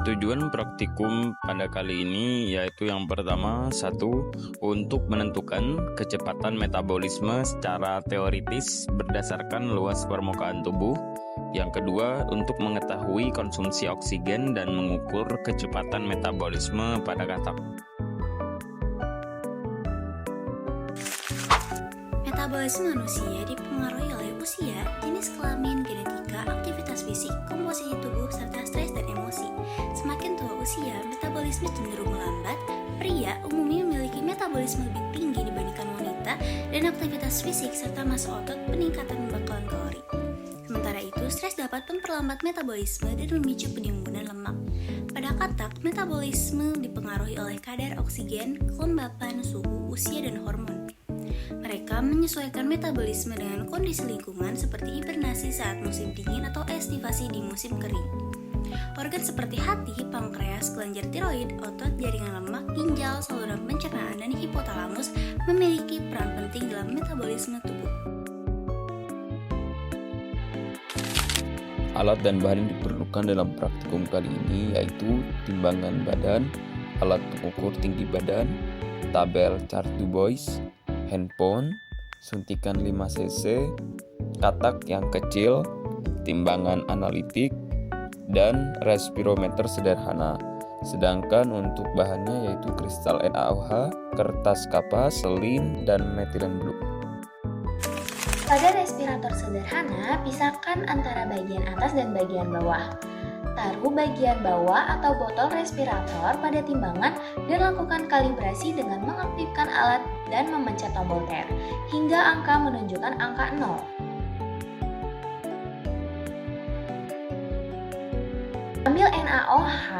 Tujuan praktikum pada kali ini yaitu yang pertama, satu, untuk menentukan kecepatan metabolisme secara teoritis berdasarkan luas permukaan tubuh. Yang kedua, untuk mengetahui konsumsi oksigen dan mengukur kecepatan metabolisme pada katak. Metabolisme manusia dipengaruhi oleh usia, jenis kelamin, genetika, aktivitas fisik, komposisi tubuh, serta stres dan emosi. Semakin tua usia, metabolisme cenderung melambat. Pria umumnya memiliki metabolisme lebih tinggi dibandingkan wanita, dan aktivitas fisik serta massa otot peningkatan pembakalan kalori. Sementara itu, stres dapat memperlambat metabolisme dan memicu penimbunan lemak. Pada katak, metabolisme dipengaruhi oleh kadar oksigen, kelembapan, suhu, usia, dan hormon. Mereka menyesuaikan metabolisme dengan kondisi lingkungan seperti hibernasi saat musim dingin atau estivasi di musim kering. Organ seperti hati, pankreas, kelenjar tiroid, otot, jaringan lemak, ginjal, saluran pencernaan, dan hipotalamus memiliki peran penting dalam metabolisme tubuh. Alat dan bahan yang diperlukan dalam praktikum kali ini yaitu timbangan badan, alat pengukur tinggi badan, tabel chart du Bois, handphone, suntikan 5 cc, katak yang kecil, timbangan analitik, dan respirometer sederhana. Sedangkan untuk bahannya yaitu kristal NaOH, kertas kapas, selin, dan metilen blue. Pada respirator sederhana, pisahkan antara bagian atas dan bagian bawah. Taruh bagian bawah atau botol respirator pada timbangan dan lakukan kalibrasi dengan mengaktifkan alat dan memencet tombol tab hingga angka menunjukkan angka 0. Ambil NaOH,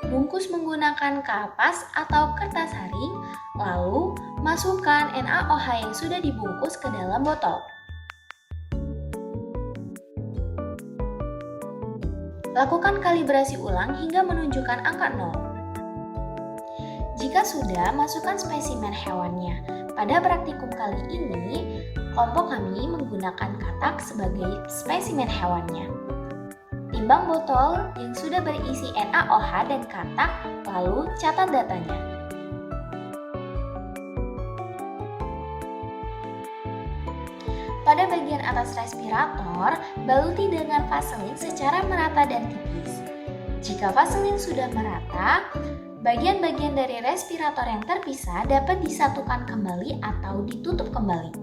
bungkus menggunakan kapas atau kertas haring, lalu masukkan NaOH yang sudah dibungkus ke dalam botol. Lakukan kalibrasi ulang hingga menunjukkan angka 0. Jika sudah, masukkan spesimen hewannya. Pada praktikum kali ini, kelompok kami menggunakan katak sebagai spesimen hewannya. Timbang botol yang sudah berisi NaOH dan katak, lalu catat datanya. Pada bagian atas respirator, baluti dengan vaselin secara merata dan tipis. Jika vaselin sudah merata, bagian-bagian dari respirator yang terpisah dapat disatukan kembali atau ditutup kembali.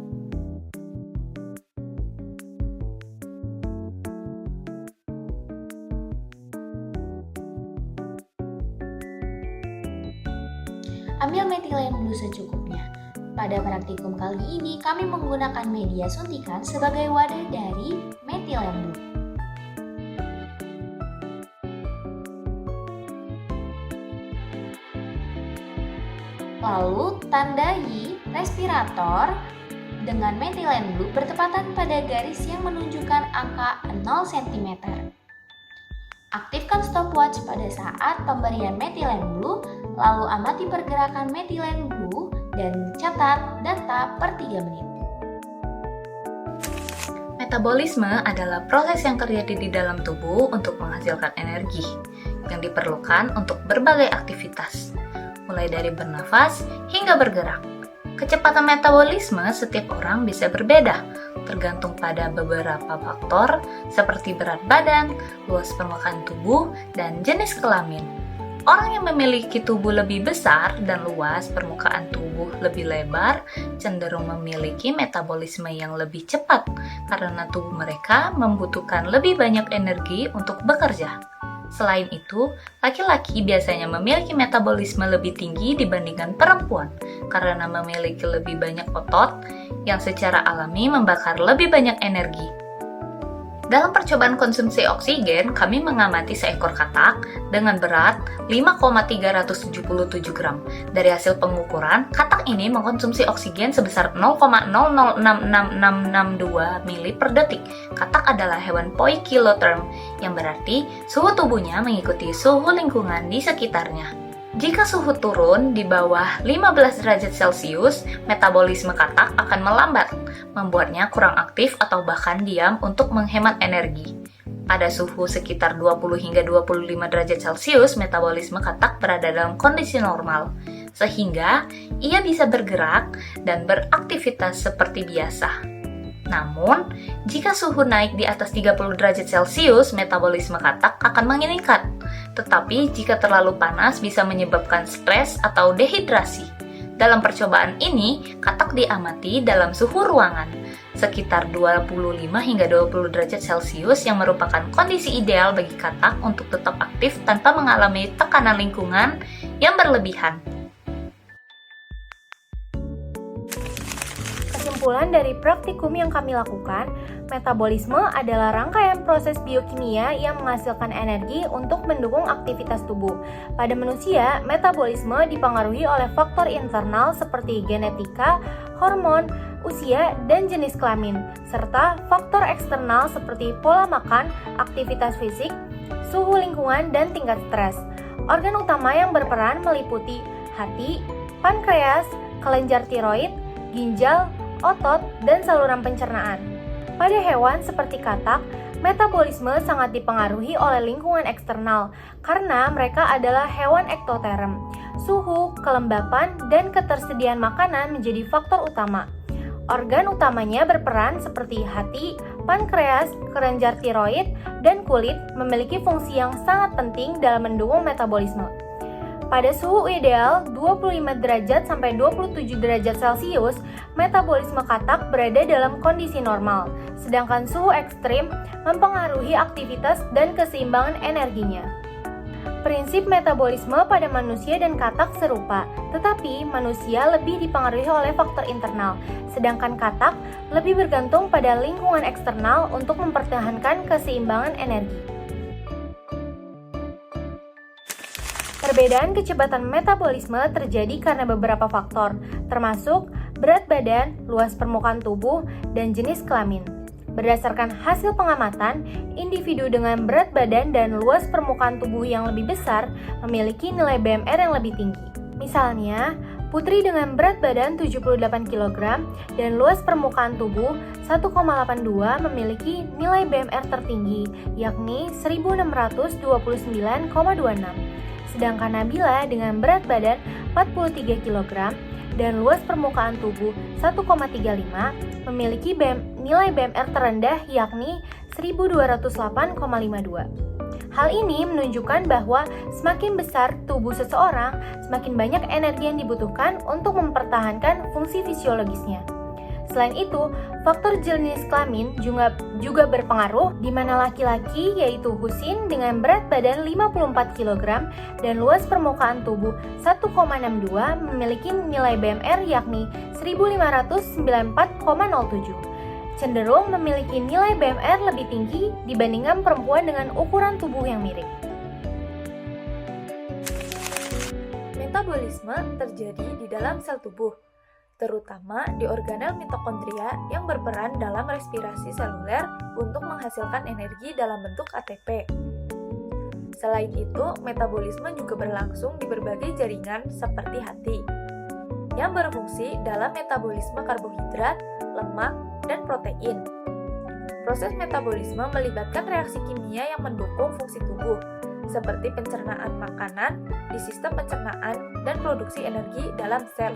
Ambil metilen blue secukupnya. Pada praktikum kali ini, kami menggunakan media suntikan sebagai wadah dari metilen blue. Lalu, tandai respirator dengan metilen blue bertepatan pada garis yang menunjukkan angka 0 cm. Aktifkan stopwatch pada saat pemberian metilen blue, lalu amati pergerakan metilen blue dan catat data per 3 menit. Metabolisme adalah proses yang terjadi di dalam tubuh untuk menghasilkan energi yang diperlukan untuk berbagai aktivitas, mulai dari bernafas hingga bergerak. Kecepatan metabolisme setiap orang bisa berbeda, tergantung pada beberapa faktor seperti berat badan, luas permukaan tubuh, dan jenis kelamin. Orang yang memiliki tubuh lebih besar dan luas permukaan tubuh lebih lebar cenderung memiliki metabolisme yang lebih cepat karena tubuh mereka membutuhkan lebih banyak energi untuk bekerja. Selain itu, laki-laki biasanya memiliki metabolisme lebih tinggi dibandingkan perempuan karena memiliki lebih banyak otot yang secara alami membakar lebih banyak energi. Dalam percobaan konsumsi oksigen, kami mengamati seekor katak dengan berat 5,377 gram. Dari hasil pengukuran, katak ini mengkonsumsi oksigen sebesar 0,006662 mili per detik. Katak adalah hewan poikilotherm, yang berarti suhu tubuhnya mengikuti suhu lingkungan di sekitarnya. Jika suhu turun di bawah 15 derajat Celcius, metabolisme katak akan melambat, membuatnya kurang aktif atau bahkan diam untuk menghemat energi. Pada suhu sekitar 20 hingga 25 derajat Celcius, metabolisme katak berada dalam kondisi normal, sehingga ia bisa bergerak dan beraktivitas seperti biasa. Namun, jika suhu naik di atas 30 derajat Celcius, metabolisme katak akan meningkat. Tetapi jika terlalu panas bisa menyebabkan stres atau dehidrasi. Dalam percobaan ini, katak diamati dalam suhu ruangan, sekitar 25 hingga 20 derajat Celcius yang merupakan kondisi ideal bagi katak untuk tetap aktif tanpa mengalami tekanan lingkungan yang berlebihan. Kesimpulan dari praktikum yang kami lakukan, metabolisme adalah rangkaian proses biokimia yang menghasilkan energi untuk mendukung aktivitas tubuh. Pada manusia, metabolisme dipengaruhi oleh faktor internal seperti genetika, hormon, usia, dan jenis kelamin, serta faktor eksternal seperti pola makan, aktivitas fisik, suhu lingkungan, dan tingkat stres. Organ utama yang berperan meliputi hati, pankreas, kelenjar tiroid, ginjal, otot, dan saluran pencernaan. Pada hewan seperti katak, metabolisme sangat dipengaruhi oleh lingkungan eksternal karena mereka adalah hewan ektoterm. Suhu, kelembapan, dan ketersediaan makanan menjadi faktor utama. Organ utamanya berperan seperti hati, pankreas, kelenjar tiroid, dan kulit memiliki fungsi yang sangat penting dalam mendukung metabolisme. Pada suhu ideal 25 derajat sampai 27 derajat Celcius, metabolisme katak berada dalam kondisi normal, sedangkan suhu ekstrim mempengaruhi aktivitas dan keseimbangan energinya. Prinsip metabolisme pada manusia dan katak serupa, tetapi manusia lebih dipengaruhi oleh faktor internal, sedangkan katak lebih bergantung pada lingkungan eksternal untuk mempertahankan keseimbangan energi. Perbedaan kecepatan metabolisme terjadi karena beberapa faktor, termasuk berat badan, luas permukaan tubuh, dan jenis kelamin. Berdasarkan hasil pengamatan, individu dengan berat badan dan luas permukaan tubuh yang lebih besar memiliki nilai BMR yang lebih tinggi. Misalnya, putri dengan berat badan 78 kg dan luas permukaan tubuh 1,82 memiliki nilai BMR tertinggi, yakni 1629,26. Sedangkan Nabila dengan berat badan 43 kg dan luas permukaan tubuh 1,35 memiliki nilai BMR terendah yakni 1208,52. Hal ini menunjukkan bahwa semakin besar tubuh seseorang, semakin banyak energi yang dibutuhkan untuk mempertahankan fungsi fisiologisnya. Selain itu, faktor jenis kelamin juga berpengaruh, di mana laki-laki yaitu Husin dengan berat badan 54 kg dan luas permukaan tubuh 1,62 memiliki nilai BMR yakni 1594,07. Cenderung memiliki nilai BMR lebih tinggi dibandingkan perempuan dengan ukuran tubuh yang mirip. Metabolisme terjadi di dalam sel tubuh, terutama di organel mitokondria yang berperan dalam respirasi seluler untuk menghasilkan energi dalam bentuk ATP. Selain itu, metabolisme juga berlangsung di berbagai jaringan seperti hati, yang berfungsi dalam metabolisme karbohidrat, lemak, dan protein. Proses metabolisme melibatkan reaksi kimia yang mendukung fungsi tubuh, seperti pencernaan makanan di sistem pencernaan dan produksi energi dalam sel.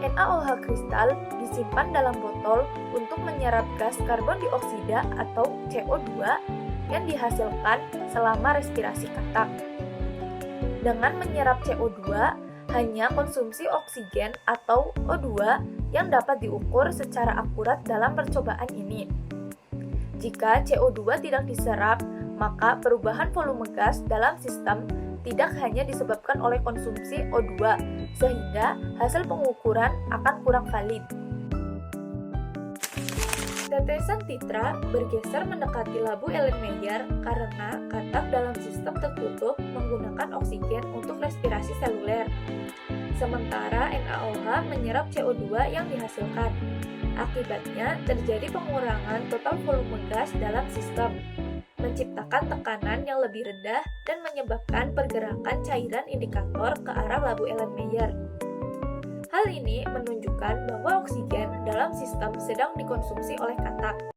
NaOH kristal disimpan dalam botol untuk menyerap gas karbon dioksida atau CO2 yang dihasilkan selama respirasi katak. Dengan menyerap CO2, hanya konsumsi oksigen atau O2 yang dapat diukur secara akurat dalam percobaan ini. Jika CO2 tidak diserap, maka perubahan volume gas dalam sistem tidak hanya disebabkan oleh konsumsi O2, sehingga hasil pengukuran akan kurang valid. Tetesan titra bergeser mendekati labu Erlenmeyer karena katak dalam sistem tertutup menggunakan oksigen untuk respirasi seluler. Sementara NaOH menyerap CO2 yang dihasilkan. Akibatnya, terjadi pengurangan total volume gas dalam sistem, menciptakan tekanan yang lebih rendah dan menyebabkan pergerakan cairan indikator ke arah labu Erlenmeyer. Hal ini menunjukkan bahwa oksigen dalam sistem sedang dikonsumsi oleh katak.